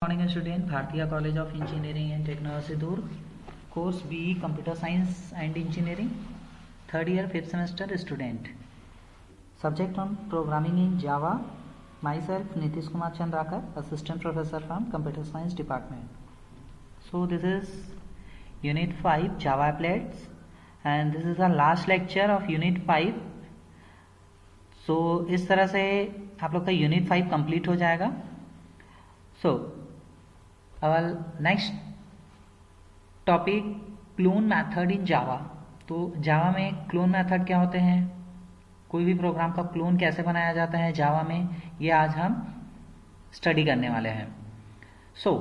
Morning student, Bharatiya college of engineering and technology दूर, course BE computer science and engineering, third year 5th semester student. Subject on programming in Java. Myself Nitish Kumar Chandrakar, assistant professor from computer science department. So this is unit 5 Java applets and this is the last lecture of unit 5. So इस तरह से आप लोग का unit 5 complete हो जाएगा. So our next topic clone method in Java. तो Java में clone method क्या होते हैं, कोई भी प्रोग्राम का क्लोन कैसे बनाया जाता है जावा में, ये आज हम स्टडी करने वाले हैं. So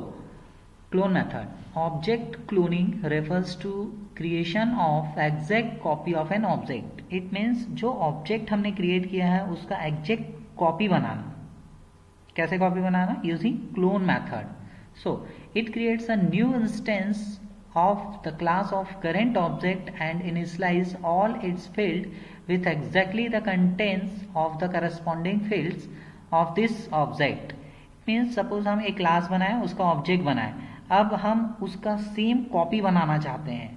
clone method. Object cloning refers to creation of exact copy of an object. It means जो ऑब्जेक्ट हमने क्रिएट किया है उसका एग्जैक्ट कॉपी बनाना. कैसे कॉपी बनाना? Using clone method. So it creates a new instance of the class of current object and initialize all its field with exactly the contents of the corresponding fields of this object. It means suppose हम एक class बनाए, उसका object बनाए, अब हम उसका same copy बनाना चाहते हैं,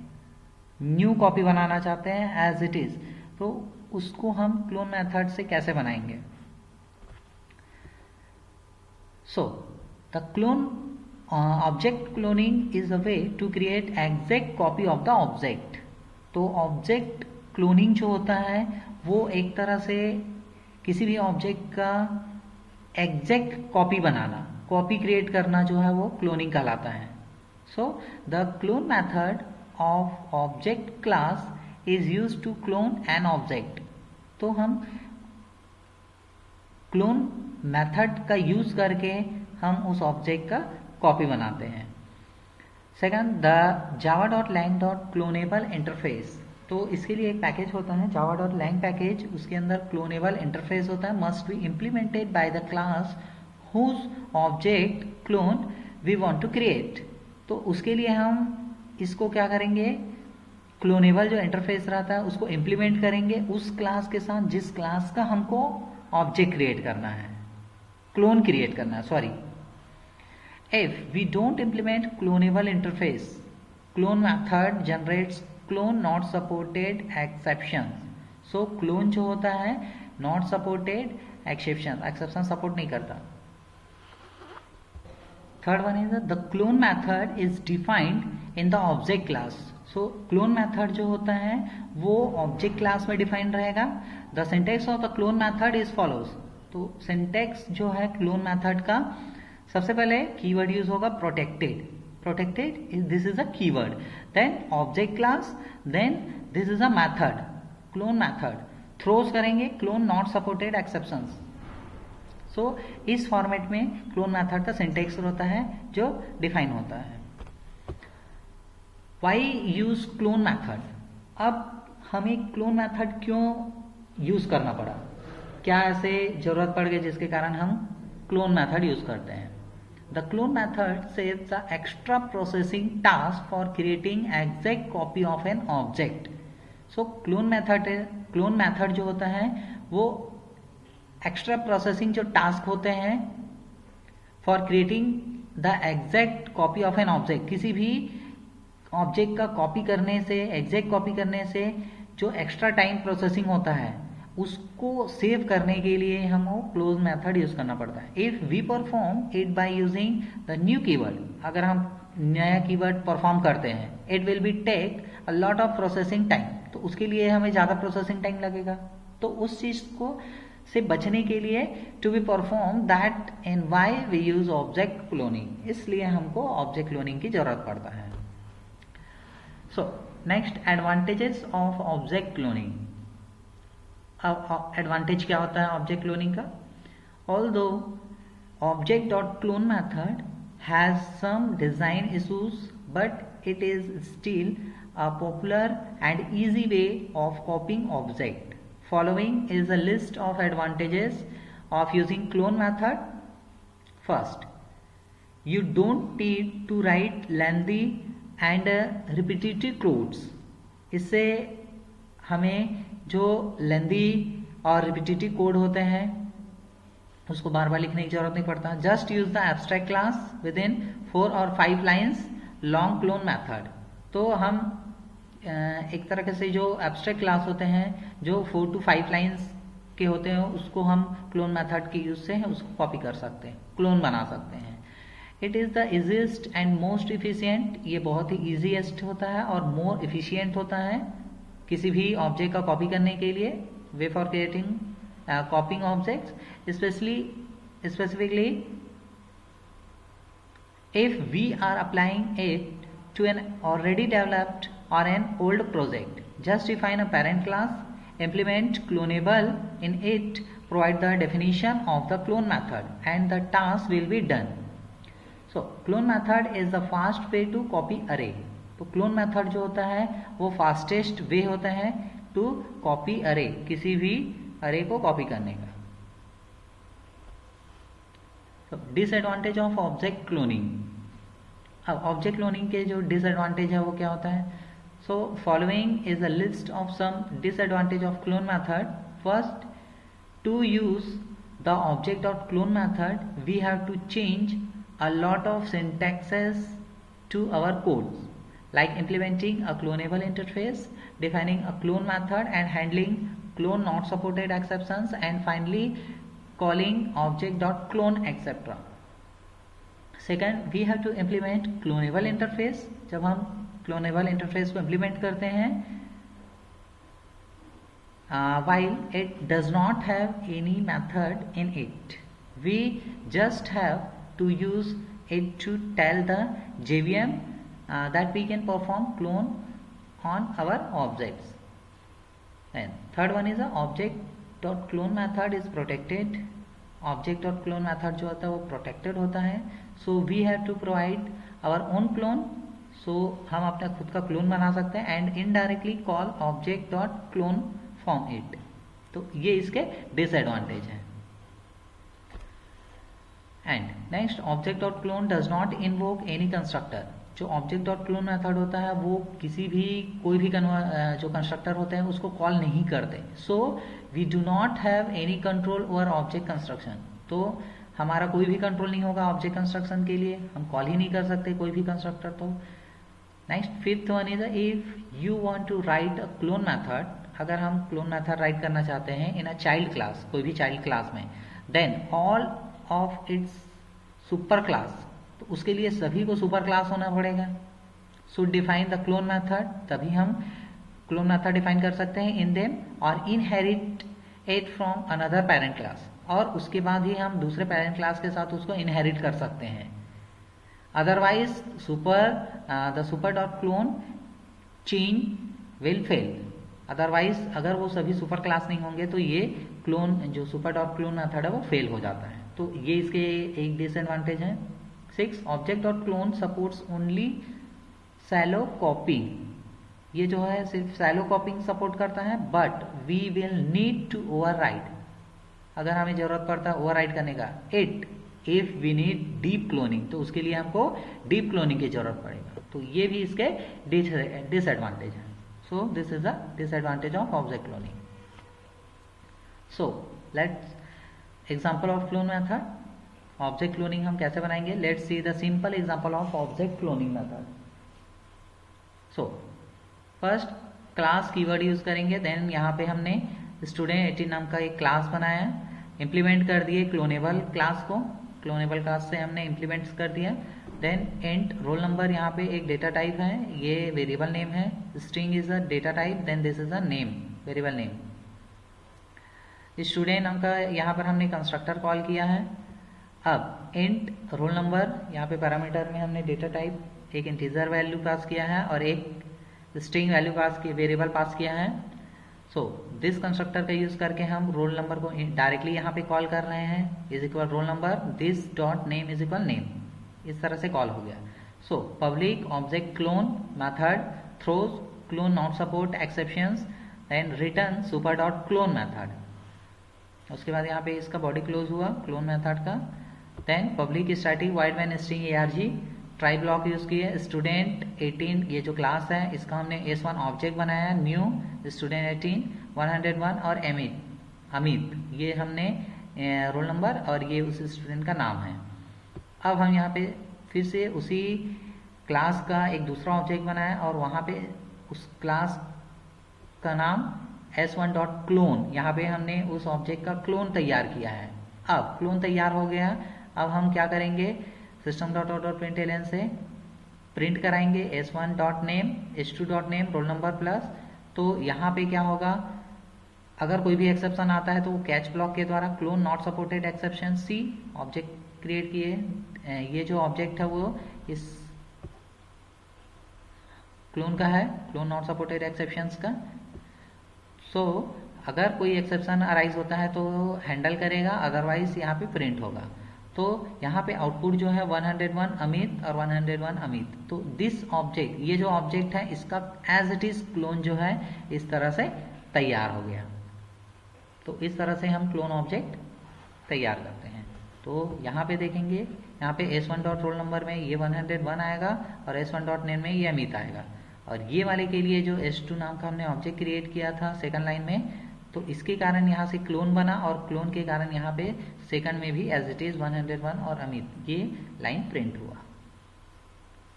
न्यू कॉपी बनाना चाहते हैं एज इट इज. तो उसको हम क्लोन मेथड से कैसे बनाएंगे? So the clone object cloning is a way to create exact copy of the object. तो ऑब्जेक्ट क्लोनिंग जो होता है वो एक तरह से किसी भी ऑब्जेक्ट का एग्जैक्ट कॉपी बनाना, कॉपी क्रिएट करना जो है वो क्लोनिंग कहलाता है. So the clone method of object class is used to clone an object. तो हम क्लोन मेथड का यूज करके हम उस ऑब्जेक्ट का कॉपी बनाते हैं. Second, the java.lang.clonable interface. तो इसके लिए एक पैकेज होता है java.lang पैकेज, उसके अंदर क्लोनेबल इंटरफेस होता है. Must be implemented by the class whose object clone we want to create. तो उसके लिए हम इसको क्या करेंगे, क्लोनेबल जो इंटरफेस रहता है उसको इम्प्लीमेंट करेंगे उस क्लास के साथ जिस क्लास का हमको ऑब्जेक्ट क्रिएट करना है, क्लोन क्रिएट करना है, sorry. If we don't implement clonable interface, clone method generates clone not supported exceptions. So clone जो होता है not supported exception support नहीं करता. Third one is the clone method is defined in the object class. So clone method जो होता है वो object class में defined रहेगा. The syntax of the clone method is follows. तो syntax जो है clone method का, सबसे पहले कीवर्ड यूज होगा protected. Protected this is a keyword, then object class, then this is a method, clone method. Throws करेंगे clone not supported exceptions. So इस format में क्लोन मेथड का सिंटेक्स होता है जो डिफाइन होता है. Why use clone method? अब हमें क्लोन मेथड क्यों यूज करना पड़ा, क्या ऐसे जरूरत पड़ गई जिसके कारण हम क्लोन मेथड यूज करते हैं? The clone method saves the extra processing task for creating exact copy of an object. So clone method जो होता है वो एक्स्ट्रा प्रोसेसिंग जो टास्क होते हैं for creating the exact copy of an object. किसी भी ऑब्जेक्ट का कॉपी करने से, एग्जैक्ट कॉपी करने से जो एक्स्ट्रा टाइम प्रोसेसिंग होता है उसको सेव करने के लिए हमको क्लोन मेथड यूज करना पड़ता है. If we perform it by using the new keyword, अगर हम नया कीवर्ड परफॉर्म करते हैं, it will be take a lot of processing time. तो उसके लिए हमें ज्यादा प्रोसेसिंग टाइम लगेगा. तो उस चीज को से बचने के लिए to be perform that in why we use object cloning, इसलिए हमको ऑब्जेक्ट क्लोनिंग की जरूरत पड़ता है. So next, advantages of object cloning. अब एडवांटेज क्या होता है ऑब्जेक्ट क्लोनिंग का? Although object dot clone method has some design issues but it is still a popular and easy way of copying object. Following is a list of advantages of using clone method. First, you don't need to write lengthy and repetitive codes. इससे हमें जो लेंदी और repetitive code होते हैं उसको बार बार लिखने की जरूरत नहीं पड़ता। Just use the abstract class with in 4 और 5 लाइन्स लॉन्ग क्लोन मैथड। तो हम एक तरह से जो एब्स्ट्रैक्ट क्लास होते हैं जो 4 to 5 लाइन्स के होते हैं उसको हम क्लोन मेथड के यूज से उसको कॉपी कर सकते हैं, क्लोन बना सकते हैं। It is the easiest and most efficient, ये बहुत ही इजीएस्ट होता है और मोर इफिशियंट होता है किसी भी ऑब्जेक्ट का कॉपी करने के लिए। Way for creating कॉपिंग objects, specifically if we are applying it to an already developed or an old project. Just define a parent class, implement clonable in it, provide the definition of the clone method, and the task will be done. So clone method is the fast way to copy array. तो clone method जो होता है वो fastest way होता है to copy array, किसी भी array को copy करने का। Disadvantage of object cloning. अब ऑब्जेक्ट क्लोनिंग के जो डिसएडवांटेज है वो क्या होता है? So following is a list of some disadvantage of clone method. First, to use the object dot clone method we have to change a lot of syntaxes to our codes, like implementing a clonable interface, defining a clone method and handling clone not supported exceptions, and finally calling object.clone etc. Second, we have to implement clonable interface. जब हम clonable interface को implement करते हैं, while it does not have any method in it, we just have to use it to tell the JVM that we can perform clone on our objects. And third one is a object.clone method is protected. Object.clone method जो होता है वो protected होता है. So we have to provide our own clone. So हम अपना खुद का clone बना सकते हैं and indirectly call object.clone from it. तो ये इसके disadvantage हैं. And next, object.clone does not invoke any constructor. जो object.clone मेथड होता है वो कोई भी जो कंस्ट्रक्टर होते हैं उसको कॉल नहीं करते। So we do not have any control over object construction. तो हमारा कोई भी कंट्रोल नहीं होगा ऑब्जेक्ट कंस्ट्रक्शन के लिए, हम कॉल ही नहीं कर सकते कोई भी कंस्ट्रक्टर। तो next, fifth one is if you want to write a clone method, अगर हम क्लोन मेथड राइट करना चाहते हैं इन अ चाइल्ड क्लास, कोई भी चाइल्ड क्लास में, then all of its super class, तो उसके लिए सभी को सुपर क्लास होना पड़ेगा। So define the clone method, तभी हम क्लोन मेथड डिफाइन कर सकते हैं इन देम, और inherit it from another parent class, और उसके बाद ही हम दूसरे पेरेंट क्लास के साथ उसको इनहेरिट कर सकते हैं। Otherwise the super dot clone chain will fail. Otherwise अगर वो सभी सुपर क्लास नहीं होंगे तो ये क्लोन जो सुपर डॉट क्लोन मेथड है वो फेल हो जाता है। तो ये इसके एक डिसएडवांटेज है। 6, object.clone supports only shallow copying. ये जो है सिर्फ shallow copying सपोर्ट करता है, but we will need to override, अगर हमें जरूरत पड़ता है ओवरराइड करने का, it if we need deep cloning, तो उसके लिए हमको deep cloning की जरूरत पड़ेगा। तो ये भी इसके डिसएडवांटेज है। So this is the disadvantage of object cloning. So let's example of clone method. Object cloning हम कैसे बनाएंगे? Let's see the simple example of object cloning method. So first class keyword use करेंगे, then यहाँ पे हमने student 18 नाम का एक क्लास बनाया, इंप्लीमेंट कर दिए क्लोनेबल क्लास को, क्लोनेबल क्लास से हमने इंप्लीमेंट कर दिया। देन इंट रोल नंबर, यहाँ पे एक डेटा टाइप है, ये वेरिएबल नेम है, string is a data type, then this is a name, variable name. Student नाम का यहाँ पर हमने कंस्ट्रक्टर कॉल किया है। अब इंट रोल नंबर, यहाँ पे पैरामीटर में हमने डेटा टाइप एक इंटीजर वैल्यू पास किया है और एक स्ट्रिंग वैल्यू पास की वेरिएबल पास किया है। सो दिस कंस्ट्रक्टर का यूज करके हम रोल नंबर को डायरेक्टली यहाँ पे कॉल कर रहे हैं, is equal roll number, this dot name is equal name, इस तरह से कॉल हो गया। So public object clone method throws clone not support exceptions, then return super dot clone method. उसके बाद यहाँ पे इसका बॉडी क्लोज हुआ क्लोन मेथड का। Then public static void main string ARG, try block use किए, स्टूडेंट 18 ये जो क्लास है इसका हमने S1 ऑब्जेक्ट बनाया, न्यू स्टूडेंट 18 101 और अमित ये हमने रोल नंबर और ये उस स्टूडेंट का नाम है। अब हम यहाँ पे फिर से उसी क्लास का एक दूसरा ऑब्जेक्ट बनाया और वहाँ पे उस क्लास का नाम s1.clone, यहाँ पे हमने उस ऑब्जेक्ट का क्लोन तैयार किया है। अब क्लोन तैयार हो गया, अब हम क्या करेंगे, system.out.println से प्रिंट कराएंगे s1.name s2.name roll number plus. तो यहाँ पे क्या होगा, अगर कोई भी एक्सेप्शन आता है तो वो कैच ब्लॉक के द्वारा clone not supported exception c object create किए। ये जो ऑब्जेक्ट है वो इस क्लोन का है, क्लोन नॉट सपोर्टेड एक्सेप्शंस का। सो अगर कोई एक्सेप्शन अराइज होता है तो हैंडल करेगा, अदरवाइज यहाँ पे प्रिंट होगा। तो यहाँ पे आउटपुट जो है 101 अमित और 101 अमित। तो दिस ऑब्जेक्ट, ये जो ऑब्जेक्ट है इसका एज इट इज क्लोन जो है इस तरह से तैयार हो गया। तो इस तरह से हम क्लोन ऑब्जेक्ट तैयार करते हैं। तो यहाँ पे देखेंगे, यहाँ पे s1.roll number में ये 101 आएगा और s1.name में ये अमित आएगा। और ये वाले के लिए जो s2 नाम का हमने ऑब्जेक्ट क्रिएट किया था सेकंड लाइन में, तो इसके कारण यहाँ से क्लोन बना और क्लोन के कारण यहाँ पे सेकंड में भी एज इट इज 101 और अमित, ये लाइन प्रिंट हुआ।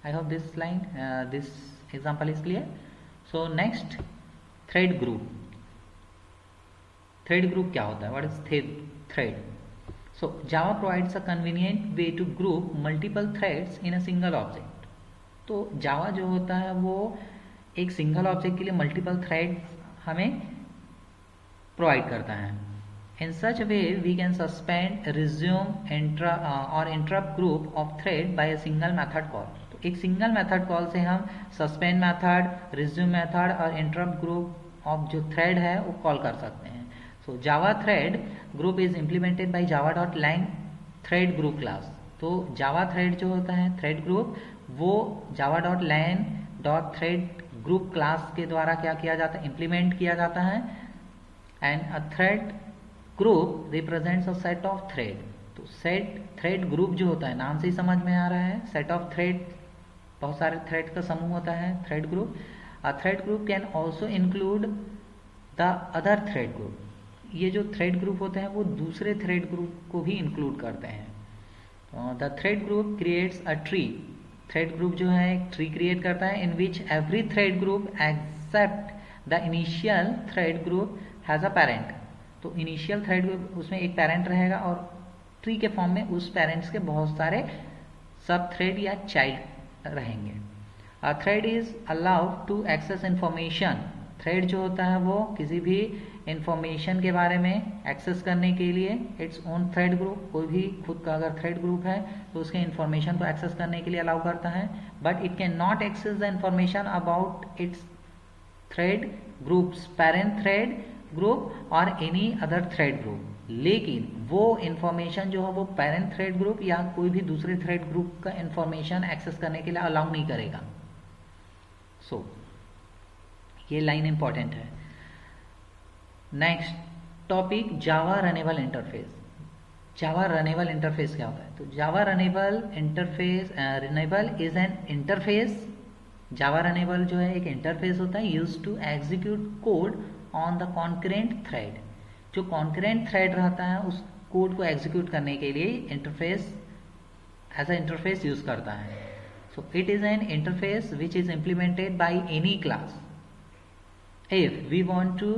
I hope this example is clear. So next, thread group. Thread group क्या होता है, what is thread? So Java provides a convenient way to group multiple threads in a single object। तो Java जो होता है वो एक सिंगल ऑब्जेक्ट के लिए मल्टीपल थ्रेड हमें प्रोवाइड करता है। In such a way we can suspend, resume, or interrupt group of thread by a single method call। तो एक सिंगल मेथड कॉल से हम सस्पेंड मेथड, रिज्यूम मेथड और इंटरप्ट ग्रुप ऑफ जो thread है वो कॉल कर सकते हैं। So Java thread group is implemented by java.lang thread group class। तो Java thread जो होता है thread group, वो java.lang thread group class के द्वारा क्या किया जाता है, implement किया जाता है। And a thread group represents a set of thread। तो thread group जो होता है, नाम से ही समझ में आ रहा है, set of thread, बहुत सारे thread का समूह होता है thread group। A thread group can also include the other thread group। ये जो थ्रेड ग्रुप होते हैं वो दूसरे थ्रेड ग्रुप को भी इंक्लूड करते हैं। The thread group creates a tree. Thread group जो है एक ट्री क्रिएट करता है in which every thread group except the initial thread group has a parent. तो इनिशियल थ्रेड ग्रुप उसमें एक पेरेंट रहेगा और ट्री के फॉर्म में उस पेरेंट्स के बहुत सारे सब थ्रेड या चाइल्ड रहेंगे। A thread is allowed to access information. Thread जो होता है वो किसी भी इंफॉर्मेशन के बारे में एक्सेस करने के लिए इट्स ओन थ्रेड ग्रुप, कोई भी खुद का अगर थ्रेड ग्रुप है तो उसके इंफॉर्मेशन को एक्सेस करने के लिए अलाउ करता है। But it can not access the information about its thread groups parent thread group और एनी अदर थ्रेड ग्रुप। लेकिन वो इंफॉर्मेशन जो है वो पेरेंट थ्रेड ग्रुप या कोई भी दूसरे थ्रेड ग्रुप का इंफॉर्मेशन एक्सेस करने के लिए अलाउ नहीं करेगा। सो ये लाइन इंपॉर्टेंट है। Next topic, Java runnable interface. Java runnable interface क्या होता है? तो Java runnable interface, runnable is an interface. Java runnable जो है एक इंटरफेस होता है use to execute code on the concurrent thread. जो कॉन्करेंट थ्रेड रहता है उस कोड को एग्जीक्यूट करने के लिए इंटरफेस एज ए इंटरफेस यूज करता है। So it is an interface which is implemented by any class if we want to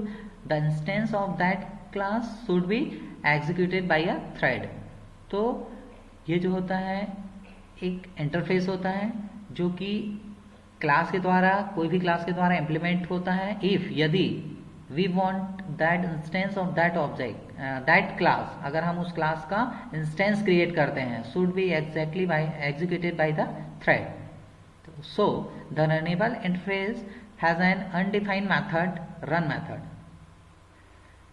the instance of that class should be executed by a thread। तो ये जो होता है एक इंटरफेस होता है जो कि क्लास के द्वारा, कोई भी क्लास के द्वारा इम्प्लीमेंट होता है। इफ यदि we want that instance of that object that class, अगर हम उस क्लास का इंस्टेंस क्रिएट करते हैं, should be exactly by executed by the thread। so the runnable interface has an undefined method run method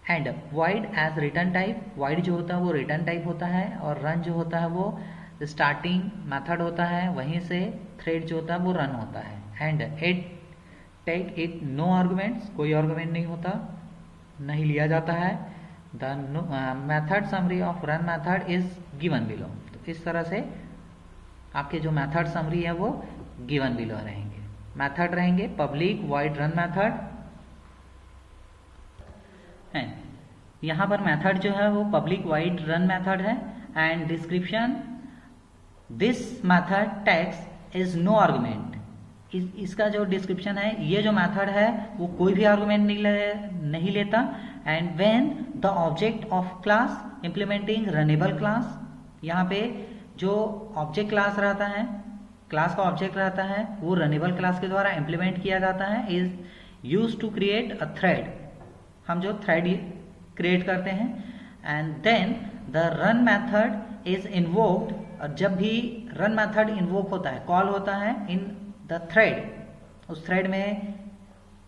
and void as return type। void जो होता है वो रिटर्न टाइप होता है और run जो होता है वो स्टार्टिंग मेथड होता है, वहीं से थ्रेड जो होता है वो रन होता है। And it take it no arguments, कोई आर्गुमेंट नहीं होता, नहीं लिया जाता है। The method summary of run method is given below. तो इस तरह से आपके जो मेथड समरी है वो गिवन बिलो रहेंगे। मेथड रहेंगे पब्लिक वॉइड रन मेथड यहाँ पर मेथड जो है वो पब्लिक वाइड रन मेथड है and description this method tags is no argument. इसका जो डिस्क्रिप्शन है, ये जो मेथड है वो कोई भी आर्गुमेंट नहीं लेता। And when the object of class implementing runnable class, यहाँ पे जो ऑब्जेक्ट क्लास रहता है, क्लास का ऑब्जेक्ट रहता है, वो रनेबल क्लास के द्वारा इम्प्लीमेंट किया जाता है, is use to create a thread. हम जो थ्रेड क्रिएट करते हैं। And then the run method is invoked, और जब भी रन मेथड इन्वोक होता है, कॉल होता है इन द थ्रेड, उस थ्रेड में,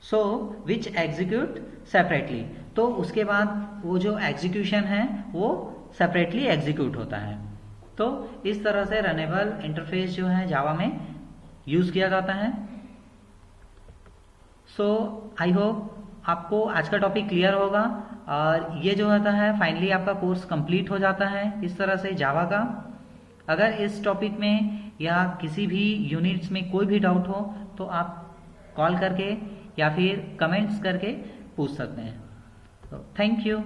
सो विच एग्जीक्यूट सेपरेटली, तो उसके बाद वो जो एग्जीक्यूशन है वो सेपरेटली एग्जीक्यूट होता है। तो इस तरह से रनेबल इंटरफेस जो है जावा में यूज किया जाता है। सो आई होप आपको आज का टॉपिक क्लियर होगा, और ये जो होता है फाइनली आपका कोर्स कंप्लीट हो जाता है इस तरह से जावा का। अगर इस टॉपिक में या किसी भी यूनिट्स में कोई भी डाउट हो तो आप कॉल करके या फिर कमेंट्स करके पूछ सकते हैं। तो थैंक यू।